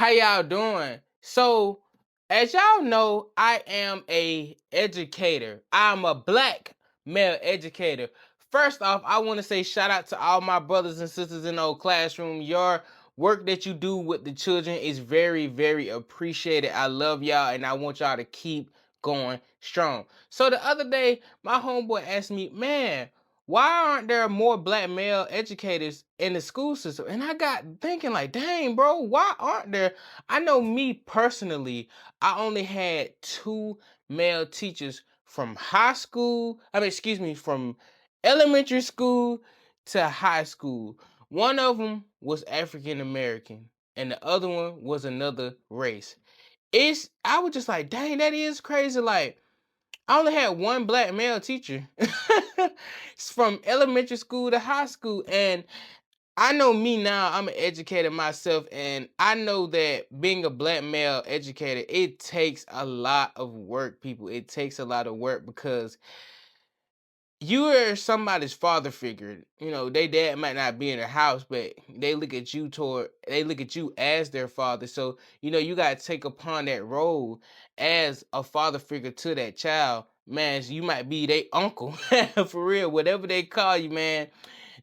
How y'all doing? So, as y'all know, I am a educator. I'm a black male educator. First off, I want to say shout out to all my brothers and sisters in the old classroom. Your work that you do with the children is very, very appreciated. I love y'all and I want y'all to keep going strong. So the other day, my homeboy asked me, man, why aren't there more black male educators in the school system? And I got thinking, like, dang, bro, why aren't there? I know me personally, I only had two male teachers from high school. Excuse me, from elementary school to high school. One of them was African American, and the other one was another race. I was just like, dang, that is crazy. Like, I only had one black male teacher. It's from elementary school to high school. And I know me now, I'm an educator myself, and I know that being a black male educator, it takes a lot of work, people. It takes a lot of work because you are somebody's father figure. You know, their dad might not be in the house, but they look at you as their father. So, you gotta take upon that role as a father figure to that child. Man, so you might be their uncle. For real. Whatever they call you, man.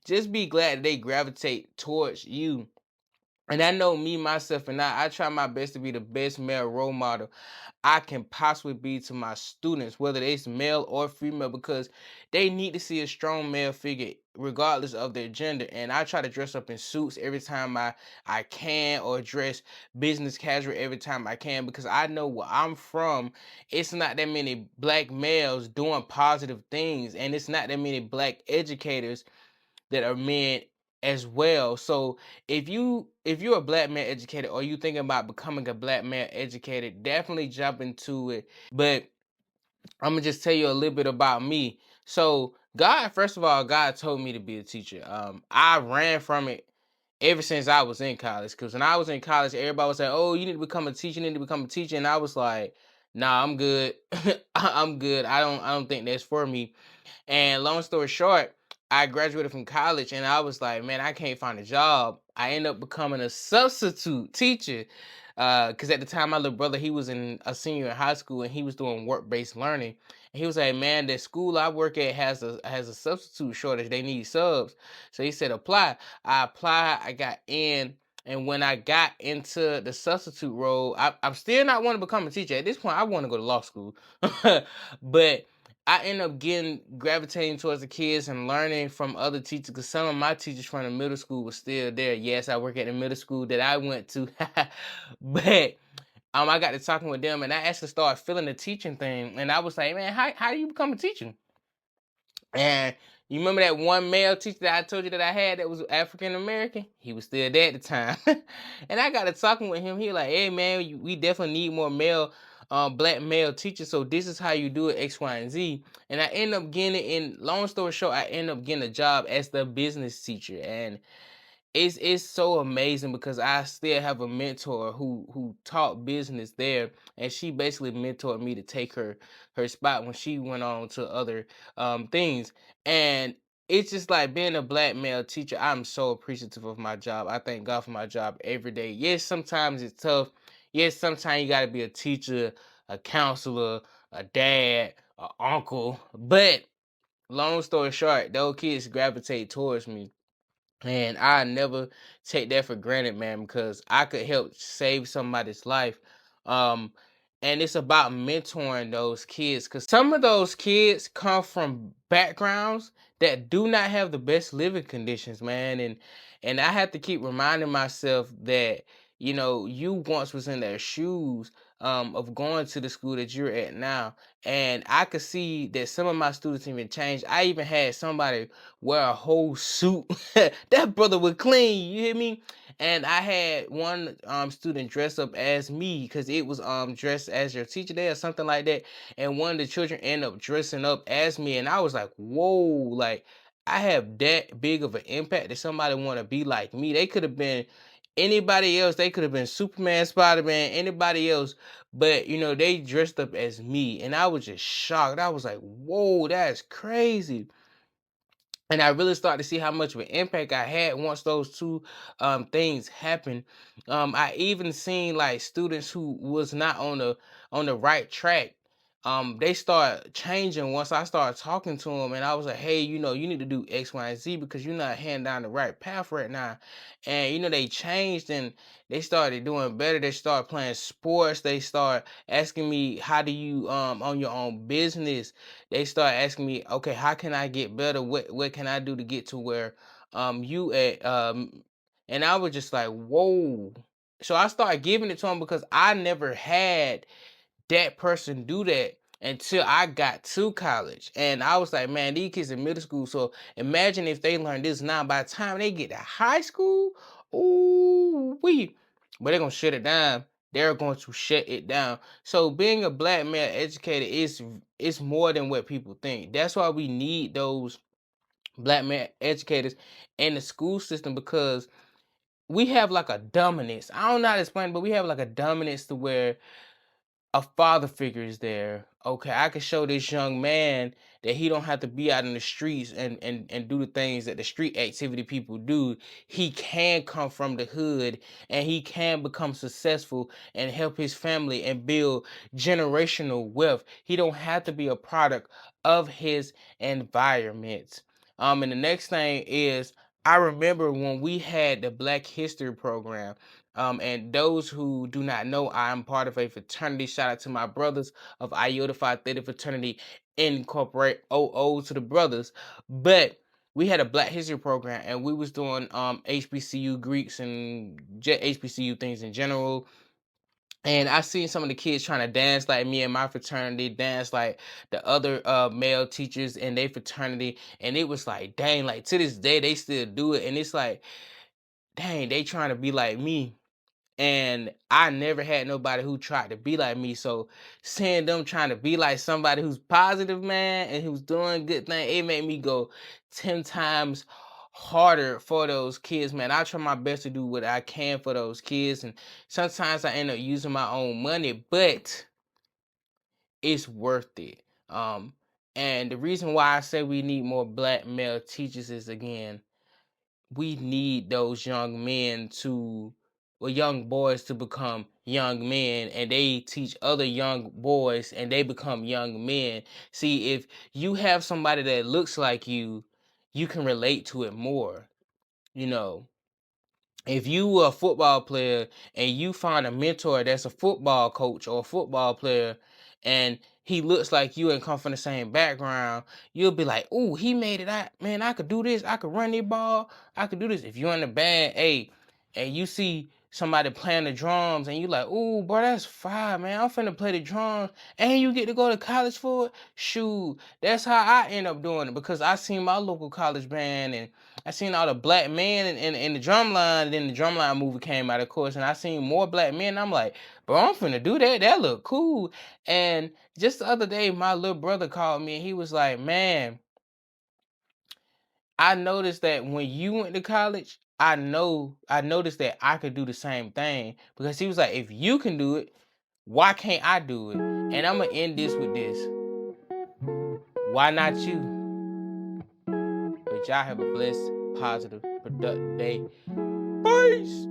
Just be glad that they gravitate towards you. And I know me, myself, and I try my best to be the best male role model I can possibly be to my students, whether it's male or female, because they need to see a strong male figure regardless of their gender. And I try to dress up in suits every time I can, or dress business casual every time I can, because I know where I'm from, it's not that many black males doing positive things, and it's not that many black educators that are men as well. So if you're a black man educator, or you thinking about becoming a black man educator, definitely jump into it. But I'm gonna just tell you a little bit about me. So God, first of all, God told me to be a teacher. I ran from it ever since I was in college. Because when I was in college, everybody was saying, "Oh, you need to become a teacher. You need to become a teacher." And I was like, "Nah, I'm good. I'm good. I don't think that's for me." And long story short, I graduated from college and I was like, man, I can't find a job. I ended up becoming a substitute teacher. Because at the time, my little brother, he was in a senior in high school and he was doing work-based learning. And he was like, man, the school I work at has a substitute shortage. They need subs. So he said, apply. I applied, I got in. And when I got into the substitute role, I'm still not want to become a teacher. At this point, I want to go to law school. But I end up getting gravitating towards the kids and learning from other teachers, because some of my teachers from the middle school were still there. Yes, I work at the middle school that I went to, but I got to talking with them and I actually started feeling the teaching thing. And I was like, man, how do you become a teacher? And you remember that one male teacher that I told you that I had that was African American? He was still there at the time. And I got to talking with him. He was like, hey man, we definitely need more black male teachers. So this is how you do it, X, Y, and Z. And I end up getting it in, long story short, I end up getting a job as the business teacher. And it's so amazing because I still have a mentor who taught business there, and she basically mentored me to take her spot when she went on to other things. And it's just like being a black male teacher. I'm so appreciative of my job. I thank God for my job every day. Yes, sometimes it's tough. Yes, sometimes you got to be a teacher, a counselor, a dad, a uncle. But long story short, those kids gravitate towards me. And I never take that for granted, man, because I could help save somebody's life. Um, and it's about mentoring those kids, because some of those kids come from backgrounds that do not have the best living conditions, man. And I have to keep reminding myself that, you once was in their shoes of going to the school that you're at now. And I could see that some of my students even changed. I even had somebody wear a whole suit. That brother was clean, you hear me? And I had one student dress up as me, because it was dressed as your teacher day or something like that. And one of the children ended up dressing up as me, and I was like, whoa, like I have that big of an impact that somebody want to be like me. They could have been anybody else. They could have been Superman, Spider-Man, anybody else. But they dressed up as me, and I was just shocked. I was like, whoa, that's crazy. And I really started to see how much of an impact I had once those two things happened. I even seen like students who was not on the right track. They start changing once I started talking to them, and I was like, "Hey, you need to do X, Y, and Z because you're not heading down the right path right now." And they changed and they started doing better. They started playing sports. They start asking me, "How do you own your own business?" They start asking me, okay, how can I get better? What can I do to get to where you at? And I was just like, whoa. So I started giving it to him because I never had that person do that until I got to college. And I was like, man, these kids in middle school. So imagine if they learn this now. By the time they get to high school, ooh wee. But they're gonna shut it down. They're going to shut it down. So being a black male educator is more than what people think. That's why we need those black male educators in the school system, because we have like a dominance. I don't know how to explain it, but we have like a dominance to where a father figure is there. Okay, I can show this young man that he don't have to be out in the streets and do the things that the street activity people do. He can come from the hood and he can become successful and help his family and build generational wealth. He don't have to be a product of his environment. And the next thing is, I remember when we had the Black History program. And those who do not know, I'm part of a fraternity. Shout out to my brothers of Iota Phi Theta fraternity. Incorporate OO to the brothers. But we had a Black History program, and we was doing HBCU Greeks and HBCU things in general. And I seen some of the kids trying to dance like me and my fraternity, dance like the other male teachers in their fraternity, and it was like, dang, like to this day they still do it, and it's like, dang, they trying to be like me. And I never had nobody who tried to be like me. So seeing them trying to be like somebody who's positive, man, and who's doing good thing, it made me go 10 times harder for those kids, man. I try my best to do what I can for those kids. And sometimes I end up using my own money, but it's worth it. And the reason why I say we need more black male teachers is, again, we need those young men to, or young boys to become young men, and they teach other young boys and they become young men. See, if you have somebody that looks like you can relate to it more. You know, if you were a football player and you find a mentor that's a football coach or a football player, and he looks like you and come from the same background, you'll be like, "Ooh, he made it out, man. I could do this. I could run the ball. I could do this." If you're in the band, hey, and you see somebody playing the drums and you like, "Ooh, bro, that's fire, man. I'm finna play the drums," and you get to go to college for it. Shoot, that's how I end up doing it, because I seen my local college band, and I seen all the black men in the drum line. Then the drumline movie came out, of course, and I seen more black men. And I'm like, bro, I'm finna do that. That look cool. And just the other day, my little brother called me and he was like, man, I noticed that when you went to college, I noticed that I could do the same thing. Because he was like, if you can do it, why can't I do it? And I'm gonna end this with this. Why not you? But y'all have a blessed, positive, productive day. Peace.